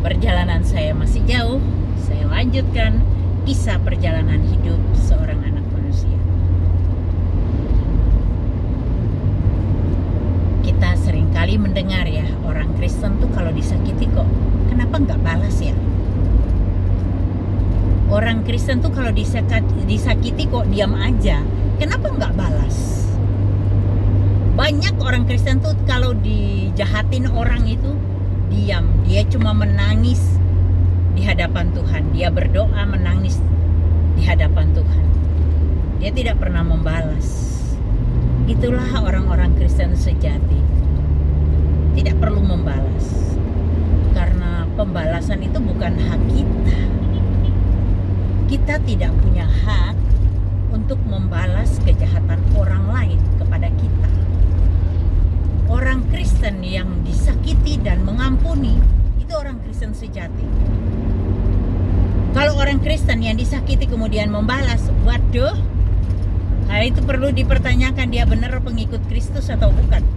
Perjalanan saya masih jauh. Saya lanjutkan kisah perjalanan hidup seorang anak manusia. Kita seringkali mendengar ya, orang Kristen tuh kalau disakiti kok kenapa nggak balas ya? Orang Kristen tuh kalau disakiti kok diam aja, kenapa nggak balas? Banyak orang Kristen tuh kalau dijahatin orang itu diam, dia cuma menangis di hadapan Tuhan, dia berdoa menangis di hadapan Tuhan, dia tidak pernah membalas. Itulah orang-orang Kristen sejati, tidak perlu membalas, karena pembalasan itu bukan hak kita. Kita tidak punya hak untuk membalas kejahatan orang lain kepada kita. Orang Kristen yang disakiti dan mengampuni, itu orang Kristen sejati. Kalau orang Kristen yang disakiti kemudian membalas, waduh, hal itu perlu dipertanyakan, dia benar pengikut Kristus atau bukan.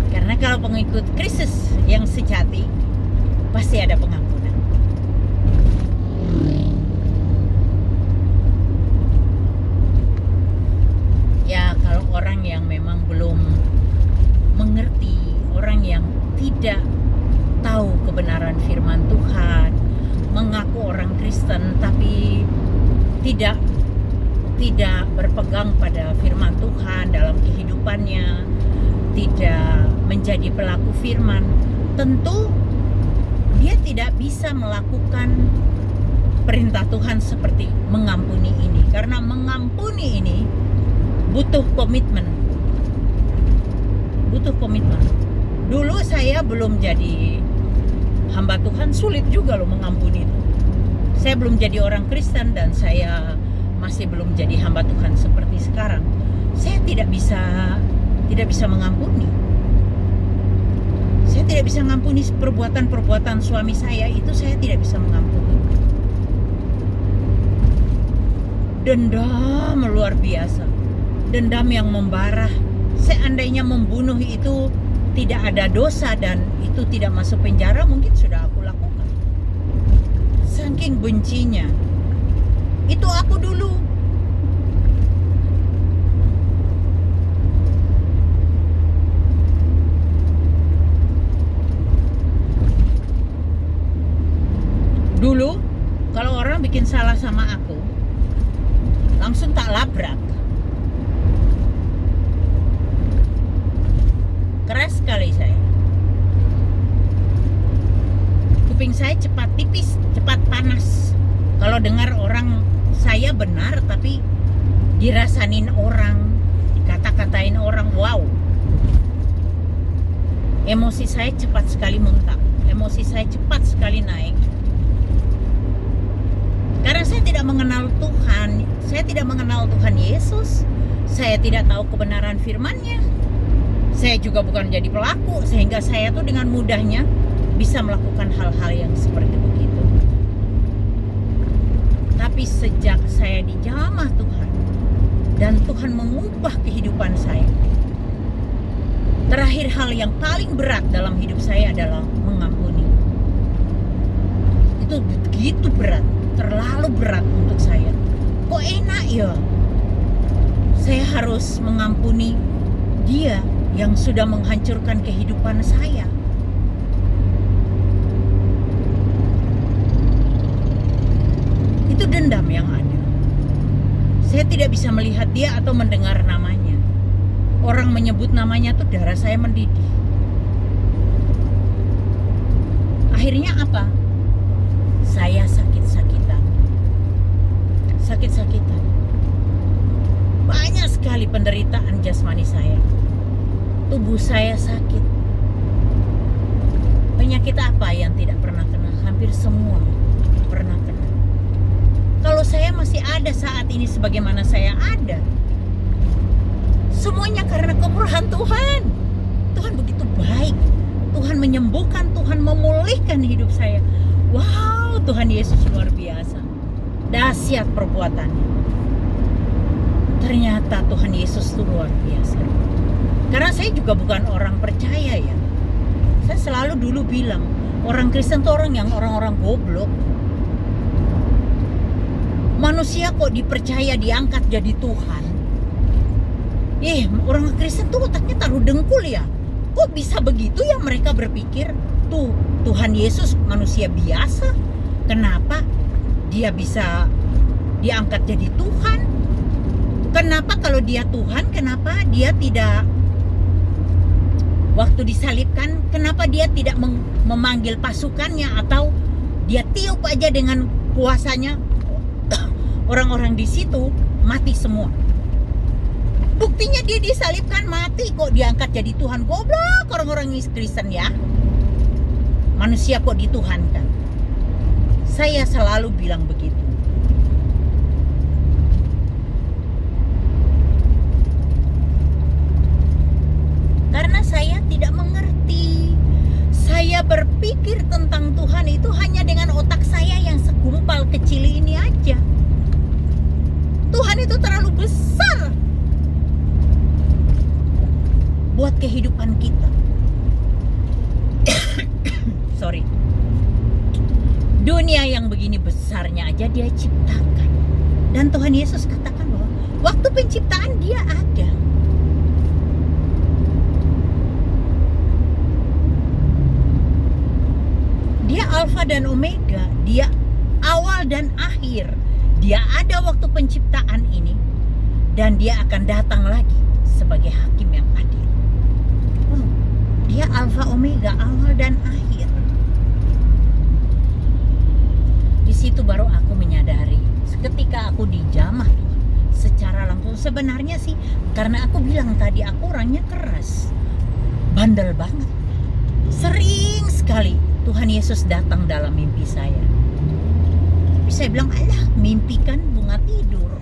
Karena kalau pengikut Kristus yang sejati, pasti ada pengampunan. Ya, kalau orang yang memang belum mengerti, orang yang tidak tahu kebenaran firman Tuhan, mengaku orang Kristen tapi tidak berpegang pada firman Tuhan dalam kehidupannya, tidak menjadi pelaku firman, tentu dia tidak bisa melakukan perintah Tuhan seperti mengampuni ini. Karena mengampuni ini butuh komitmen. Dulu saya belum jadi hamba Tuhan, sulit juga loh mengampuni itu. Saya belum jadi orang Kristen dan saya masih belum jadi hamba Tuhan seperti sekarang. Saya tidak bisa mengampuni. Saya tidak bisa mengampuni perbuatan suami saya, itu saya tidak bisa mengampuni. Dendam luar biasa. Dendam yang membara. Seandainya membunuh itu tidak ada dosa dan itu tidak masuk penjara, mungkin sudah aku lakukan. Saking bencinya. Itu aku dulu. Dulu kalau orang bikin salah sama aku, langsung tak labrak. Keras sekali saya. Kuping saya cepat tipis, cepat panas. Kalau dengar orang saya benar tapi dirasanin orang, dikata-katain orang, wow. Emosi saya cepat sekali muntah. Emosi saya cepat sekali naik. Karena saya tidak mengenal Tuhan, saya tidak mengenal Tuhan Yesus, saya tidak tahu kebenaran firman-Nya. Saya juga bukan jadi pelaku, sehingga saya tuh dengan mudahnya bisa melakukan hal-hal yang seperti begitu. Tapi sejak saya dijamah Tuhan dan Tuhan mengubah kehidupan saya, terakhir hal yang paling berat dalam hidup saya adalah mengampuni. Itu begitu berat, terlalu berat untuk saya. Kok enak ya? Saya harus mengampuni dia yang sudah menghancurkan kehidupan saya. Itu dendam yang ada. Saya tidak bisa melihat dia atau mendengar namanya. Orang menyebut namanya tuh darah saya mendidih. Akhirnya apa? Saya sakit-sakitan. Banyak sekali penderitaan jasmani saya. Tubuh saya sakit. Penyakit apa yang tidak pernah kena? Hampir semua pernah kena. Kalau saya masih ada saat ini sebagaimana saya ada, semuanya karena kemurahan Tuhan. Tuhan begitu baik. Tuhan menyembuhkan, Tuhan memulihkan hidup saya. Wow, Tuhan Yesus luar biasa. Dahsyat perbuatannya. Ternyata Tuhan Yesus itu luar biasa. Karena saya juga bukan orang percaya ya. Saya selalu Carlo dulu bilang, orang Kristen tuh orang-orang goblok. Manusia kok dipercaya diangkat jadi Tuhan. Orang Kristen tuh otaknya taruh dengkul ya. Kok bisa begitu ya mereka berpikir? Tuh, Tuhan Yesus manusia biasa. Kenapa dia bisa diangkat jadi Tuhan? Kenapa kalau dia Tuhan, kenapa dia tidak, waktu disalibkan, kenapa dia tidak memanggil pasukannya, atau dia tiup aja dengan kuasanya, orang-orang di situ mati semua. Buktinya dia disalibkan mati, kok diangkat jadi Tuhan? Goblok orang-orang Kristen ya. Manusia kok dituhankan? Saya selalu bilang begitu. Karena saya tidak mengerti. Saya berpikir tentang Tuhan itu hanya dengan otak saya yang segumpal kecil ini aja. Tuhan itu terlalu besar buat kehidupan kita. Sorry. Dunia yang begini besarnya aja dia ciptakan. Dan Tuhan Yesus katakan bahwa waktu penciptaan dia ada. Dia Alfa dan Omega, dia awal dan akhir. Dia ada waktu penciptaan ini, dan dia akan datang lagi sebagai hakim yang adil. Dia Alfa Omega, awal dan akhir. Di situ baru aku menyadari, ketika aku dijamah Tuhan secara langsung. Sebenarnya sih, karena aku bilang tadi aku orangnya keras, bandel banget. Sering sekali Tuhan Yesus datang dalam mimpi saya. Tapi saya bilang, alah, mimpi kan bunga tidur.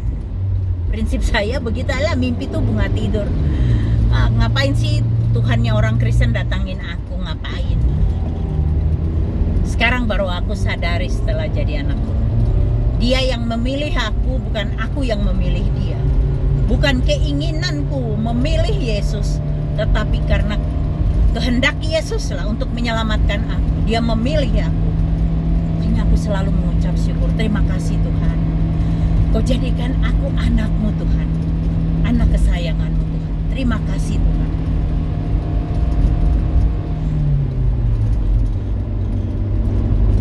Prinsip saya begitu, alah, mimpi tuh bunga tidur. Ngapain sih Tuhannya orang Kristen datangin aku, ngapain? Sekarang baru aku sadari setelah jadi anak Tuhan. Dia yang memilih aku, bukan aku yang memilih dia. Bukan keinginanku memilih Yesus, tetapi karena kehendak Yesus lah untuk menyelamatkan aku. Dia memilih aku. Makanya aku selalu mengucap syukur. Terima kasih Tuhan. Kau jadikan aku anakmu Tuhan. Anak kesayanganmu Tuhan. Terima kasih Tuhan.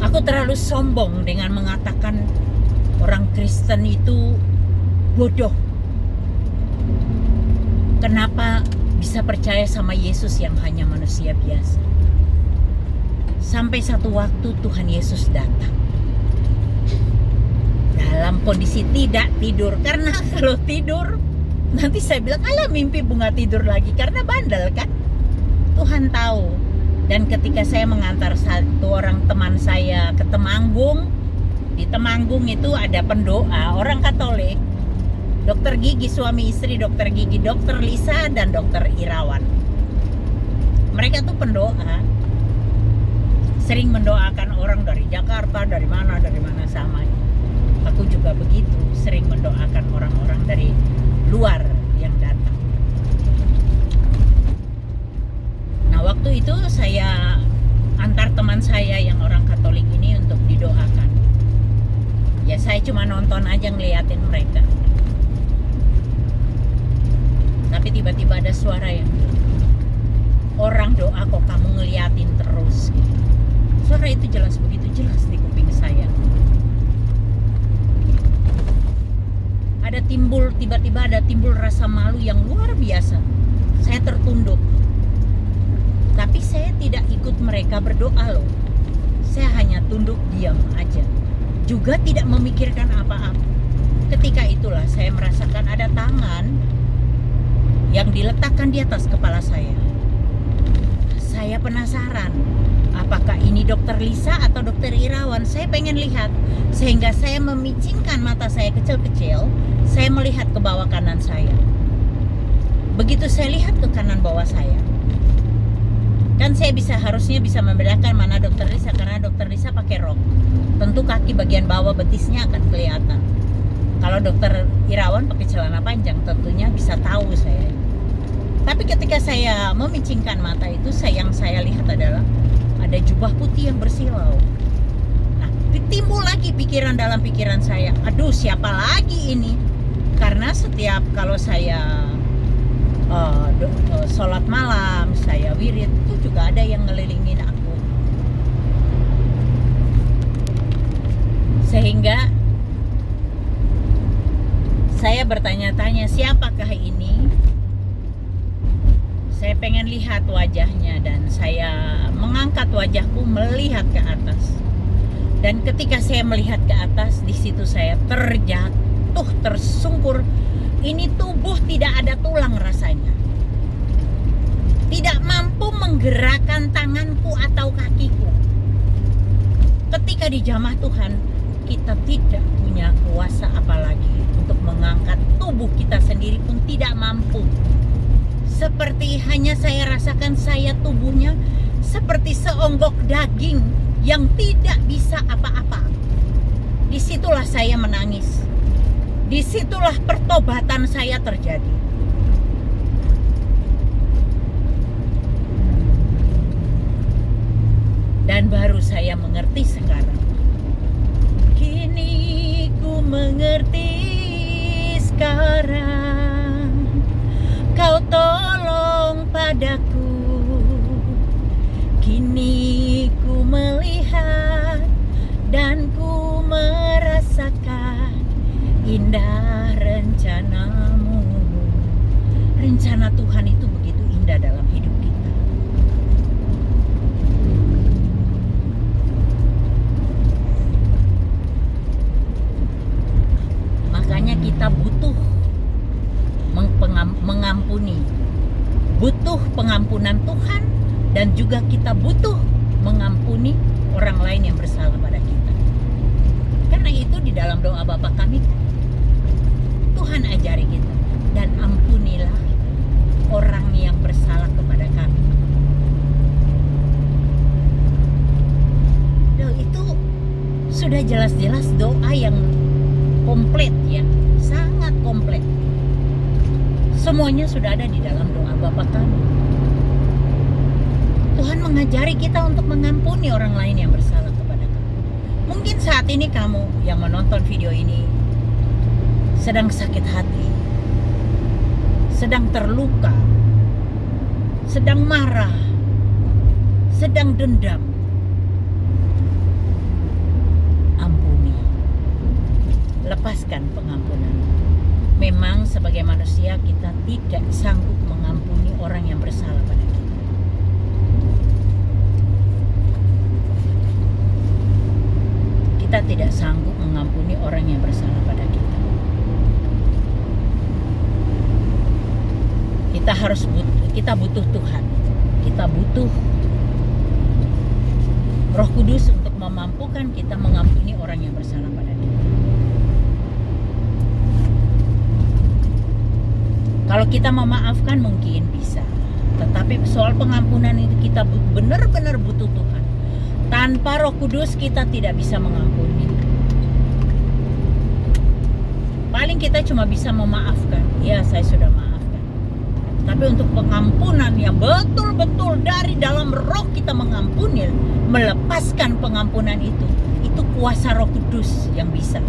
Aku terlalu sombong dengan mengatakan orang Kristen itu bodoh. Kenapa bisa percaya sama Yesus yang hanya manusia biasa? Sampai satu waktu Tuhan Yesus datang dalam kondisi tidak tidur. Karena kalau tidur nanti saya bilang, alah, mimpi bunga tidur lagi, karena bandel kan. Tuhan tahu. Dan ketika saya mengantar satu orang teman saya ke Temanggung, di Temanggung itu ada pendoa orang Katolik, dokter gigi, suami istri dokter gigi, dokter Lisa dan dokter Irawan. Mereka tuh pendoa, sering mendoakan orang dari Jakarta, dari mana sama. Aku juga begitu, sering mendoakan orang-orang dari luar yang datang. Nah, waktu itu saya antar teman saya yang orang Katolik ini untuk didoakan. Ya, saya cuma nonton aja ngeliatin mereka. Tapi tiba-tiba ada suara yang, orang doa kok kamu ngeliatin terus. Suara itu jelas, begitu jelas di kuping saya. Tiba-tiba ada timbul rasa malu yang luar biasa. Saya tertunduk. Tapi saya tidak ikut mereka berdoa loh. Saya hanya tunduk diam aja. Juga tidak memikirkan apa-apa. Ketika itulah saya merasakan ada tangan yang diletakkan di atas kepala saya. Saya penasaran, apakah ini dokter Lisa atau dokter Irawan? Saya pengen lihat, sehingga saya memicingkan mata saya kecil-kecil. Saya melihat ke bawah kanan saya. Begitu saya lihat ke kanan bawah saya, kan saya harusnya bisa membedakan mana dokter Lisa, karena dokter Lisa pakai rok. Tentu kaki bagian bawah betisnya akan kelihatan. Kalau dokter Irawan pakai celana panjang, tentunya bisa tahu saya. Tapi ketika saya memicingkan mata itu, yang saya lihat adalah ada jubah putih yang bersilau. Nah, timbul lagi pikiran dalam pikiran saya, aduh siapa lagi ini? Karena setiap kalau saya sholat malam, saya wirid, itu juga ada yang ngelilingin aku. Sehingga saya bertanya-tanya, siapakah ini? Saya pengen lihat wajahnya dan saya mengangkat wajahku melihat ke atas. Dan ketika saya melihat ke atas, di situ saya terjatuh, tersungkur. Ini tubuh tidak ada tulang rasanya. Tidak mampu menggerakkan tanganku atau kakiku. Ketika di jamah Tuhan, kita tidak punya kuasa apalagi untuk mengangkat tubuh kita sendiri pun tidak mampu. Seperti hanya saya rasakan saya tubuhnya seperti seonggok daging yang tidak bisa apa-apa. Disitulah saya menangis. Disitulah pertobatan saya terjadi. Dan baru saya mengerti sekarang. Kini ku mengerti sekarang. Kau tolong padaku. Kini ku melihat dan ku merasakan indah rencanamu. Rencana Tuhan itu begitu indah dalam hidup kita. Makanya kita butuh mengampuni, butuh pengampunan Tuhan, dan juga kita butuh mengampuni orang lain yang bersalah pada kita. Karena itu di dalam doa Bapa kami, Tuhan ajari kita, dan ampunilah orang yang bersalah kepada kami. Itu sudah jelas-jelas doa yang komplit ya, sangat komplit. Semuanya sudah ada di dalam doa Bapa kami. Tuhan mengajari kita untuk mengampuni orang lain yang bersalah kepada kami. Mungkin saat ini kamu yang menonton video ini sedang sakit hati, sedang terluka, sedang marah, sedang dendam. Ampuni. Lepaskan pengampunan. Memang sebagai manusia kita tidak sanggup mengampuni orang yang bersalah pada kita. Kita tidak sanggup mengampuni orang yang bersalah pada kita. Kita butuh Tuhan. Kita butuh Roh Kudus untuk memampukan kita mengampuni orang yang bersalah pada kita. Kalau kita memaafkan mungkin bisa, tetapi soal pengampunan itu kita benar-benar butuh Tuhan. Tanpa Roh Kudus kita tidak bisa mengampuni. Paling kita cuma bisa memaafkan. Ya, saya sudah maafkan. Tapi untuk pengampunan yang betul-betul dari dalam roh kita mengampuni, melepaskan pengampunan itu kuasa Roh Kudus yang bisa.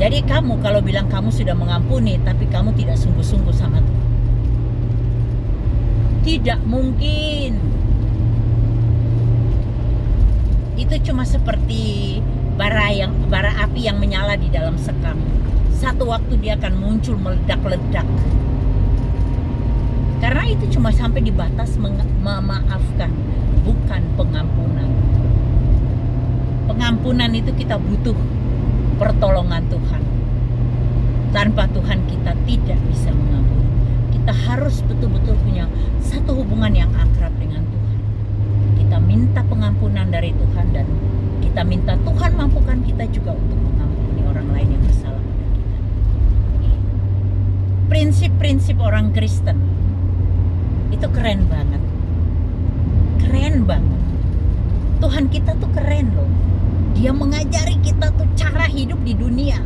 Jadi kamu kalau bilang kamu sudah mengampuni, tapi kamu tidak sungguh-sungguh sama Tuhan, tidak mungkin. Itu cuma seperti bara api yang menyala di dalam sekam. Satu waktu dia akan muncul meledak-ledak. Karena itu cuma sampai di batas memaafkan, bukan pengampunan. Pengampunan itu kita butuh pertolongan Tuhan. Tanpa Tuhan kita tidak bisa mengampuni. Kita harus betul-betul punya satu hubungan yang akrab dengan Tuhan. Kita minta pengampunan dari Tuhan dan kita minta Tuhan mampukan kita juga untuk mengampuni orang lain yang bersalah pada kita. Prinsip-prinsip orang Kristen itu keren banget. Keren banget. Tuhan kita tuh keren loh. Dia mengajari kita tuh cara hidup di dunia.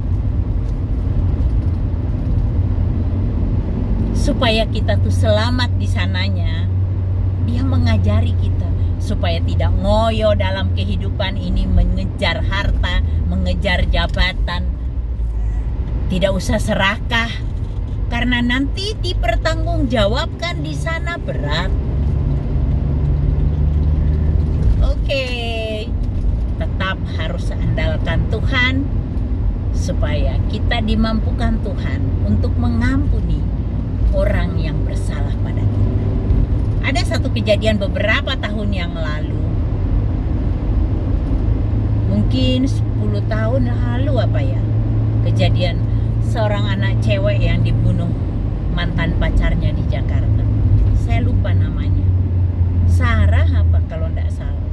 Supaya kita tuh selamat di sananya. Dia mengajari mengajari kita supaya tidak ngoyo dalam kehidupan ini, mengejar harta, mengejar jabatan. Tidak usah serakah, karena nanti dipertanggungjawabkan di sana berat. Oke, tetap harus andalkan Tuhan supaya kita dimampukan Tuhan untuk mengampuni orang yang bersalah pada kita. Ada satu kejadian beberapa tahun yang lalu, mungkin 10 tahun lalu apa ya, kejadian seorang anak cewek yang dibunuh mantan pacarnya di Jakarta. Saya lupa namanya, Sarah apa kalau tidak salah.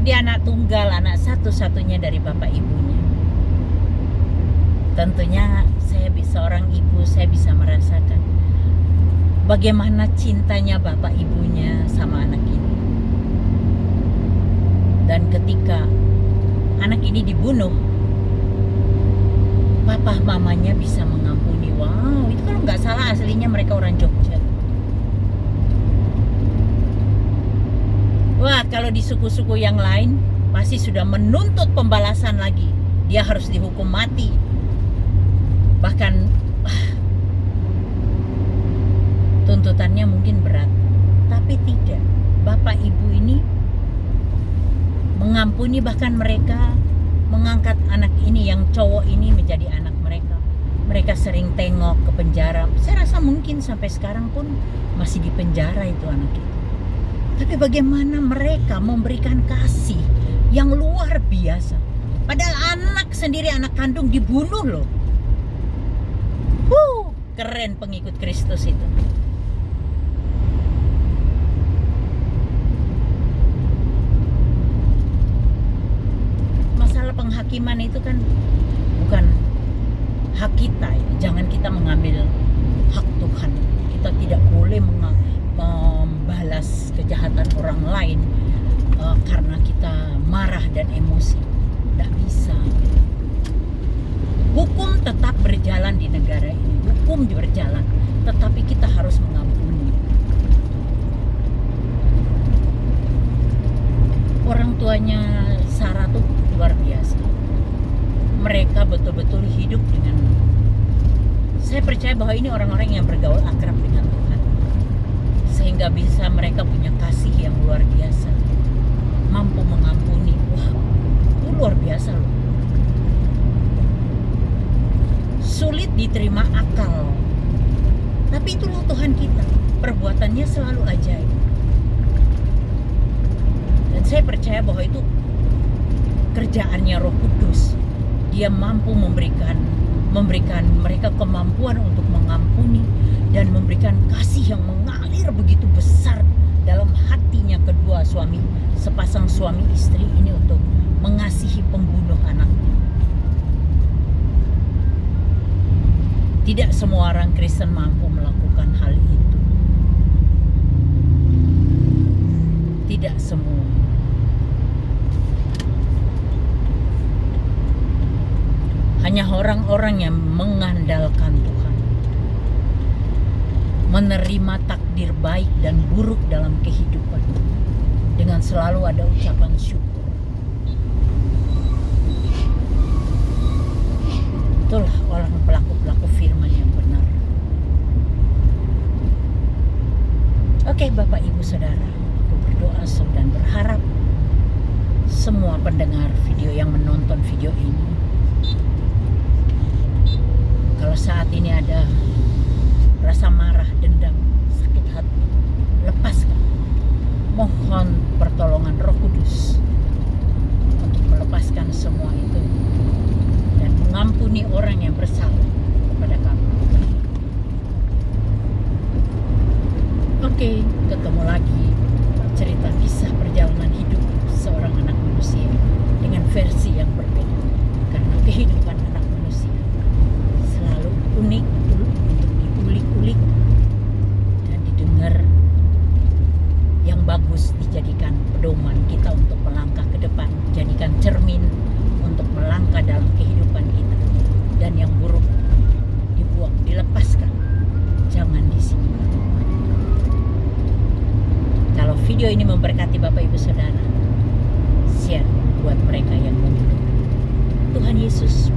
Dia anak tunggal, anak satu-satunya dari bapak ibunya. Tentunya saya seorang ibu, saya bisa merasakan bagaimana cintanya bapak ibunya sama anak ini. Dan ketika anak ini dibunuh, papa mamanya bisa mengampuni. Wow, itu kalau nggak salah aslinya mereka orang Jogja. Wah, kalau di suku-suku yang lain pasti sudah menuntut pembalasan lagi. Dia harus dihukum mati. Bahkan tuntutannya mungkin berat. Tapi tidak. Bapak ibu ini mengampuni, bahkan mereka mengangkat anak ini yang cowok ini menjadi anak mereka. Mereka sering tengok ke penjara. Saya rasa mungkin sampai sekarang pun masih di penjara itu anak itu. Tapi bagaimana mereka memberikan kasih yang luar biasa. Padahal anak sendiri, anak kandung dibunuh loh. Keren pengikut Kristus itu. Masalah penghakiman itu kan bukan hak kita ya. Jangan kita mengambil hak Tuhan. Kita tidak boleh membalas kejahatan orang lain karena kita marah dan emosi. Tidak bisa. Hukum tetap berjalan di negara ini. Hukum berjalan, tetapi kita harus mengampuni. Orang tuanya Sarah tuh luar biasa. Mereka betul-betul hidup dengan, saya percaya bahwa ini orang-orang yang bergaul akrab dengan Tuhan, sehingga bisa mereka punya kasih yang luar biasa, mampu mengampuni. Wah, itu luar biasa loh. Sulit diterima akal, tapi itulah Tuhan kita. Perbuatannya selalu ajaib. Dan saya percaya bahwa itu kerjaannya Roh Kudus. Dia mampu memberikan mereka kemampuan untuk mengampuni dan memberikan kasih yang mengalir begitu besar dalam hatinya kedua sepasang suami istri ini untuk mengasihi pembunuh anaknya. Tidak semua orang Kristen mampu melakukan hal itu. Tidak semua. Hanya orang-orang yang mengandalkan Tuhan, menerima takdir baik dan buruk dalam kehidupan, dengan selalu ada ucapan syukur. Itulah orang pelaku-pelaku firman yang benar. Oke, Bapak Ibu Saudara, aku berdoa dan berharap semua pendengar video yang menonton video ini, kalau saat ini ada rasa marah, dendam, sakit hati, lepaskan. Mohon pertolongan Roh Kudus untuk melepaskan semua itu dan mengampuni orang yang bersalah kepada kamu. Oke, ketemu lagi cerita kisah perjalanan hidup seorang anak manusia dengan versi yang berbeda, karena kehidupan anak manusia selalu unik untuk diulik-ulik dan didengar, yang bagus dijadikan pedoman kita untuk melangkah ke depan, jadikan cermin untuk melangkah dalam kehidupan kita, dan yang buruk dibuang, dilepaskan, jangan disimpan. video ini memberkati Bapak Ibu Saudara, share buat mereka yang membutuhkan. Tuhan Yesus